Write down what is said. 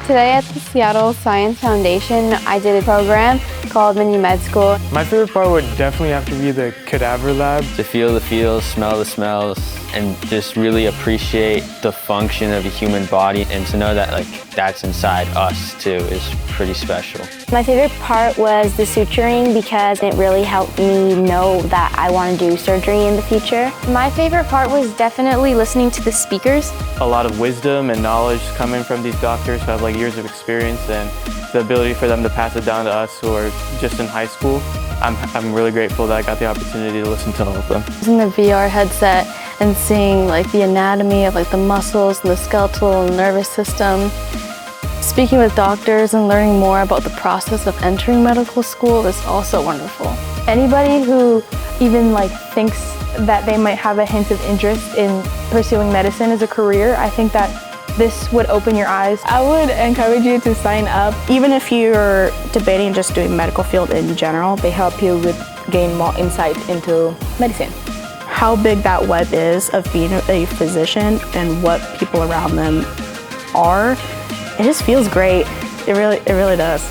Today at the Seattle Science Foundation, I did a program called Mini Med School. My favorite part would definitely have to be the cadaver lab. To feel the feels, smell the smells, and just really appreciate the function of a human body, and to know that that's inside us too is pretty special. My favorite part was the suturing because it really helped me know that I want to do surgery in the future. My favorite part was definitely listening to the speakers. A lot of wisdom and knowledge coming from these doctors who have years of experience, and the ability for them to pass it down to us who are just in high school. I'm really grateful that I got the opportunity to listen to all of them. Using the VR headset and seeing the anatomy of the muscles and the skeletal and nervous system. Speaking with doctors and learning more about the process of entering medical school is also wonderful. Anybody who even thinks that they might have a hint of interest in pursuing medicine as a career, I think that this would open your eyes. I would encourage you to sign up. Even if you're debating just doing medical field in general, they help you gain more insight into medicine. How big that web is of being a physician and what people around them are, it just feels great. It really does.